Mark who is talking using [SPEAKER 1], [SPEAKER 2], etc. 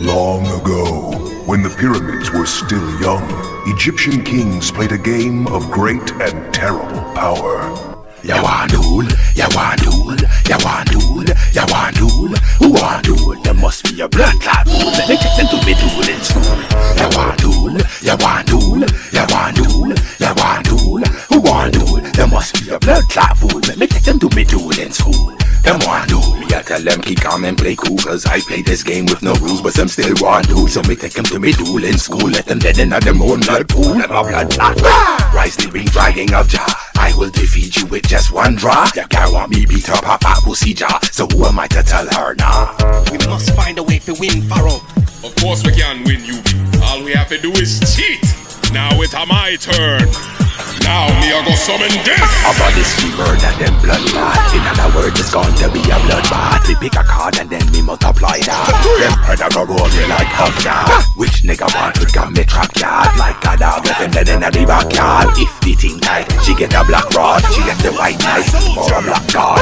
[SPEAKER 1] Long ago, when the pyramids were still young, Egyptian kings played a game of great and terrible power.
[SPEAKER 2] Ya want duel, ya want duel, ya want duel, ya want duel. Who want duel? There must be a blood clot fool. Let me take them to me duel in school. Ya want duel, ya want duel, ya want duel, ya want duel. Who want duel? There must be a blood clot fool. Let me take them to me duel in school. Them want duel. Me I tell them keep calm and play cool, cause I play this game with no rules, but some still want duel. So me take them to me duel in school. Let them dead in them own blood pool. Let my blood clot. Rise the ring dragging of Jah. I will defeat you with just one draw. You can't want me beat her papa pussy Jah. So who am I to tell her nah?
[SPEAKER 3] We must find a way to win Pharaoh.
[SPEAKER 4] Of course we can win, YUGIOH. All we have to do is cheat. Now it's my turn. Now me I go summon this.
[SPEAKER 2] A body screamer and then blood clot. In other words, it's going to be a bloodbath. We pick a card and then we multiply that. Them predator roll me like half yard. Which nigga want to come me trap yard? Like a dog with him dead in the backyard. If the thing tight, she get a black rod. She get the white knife for a black card.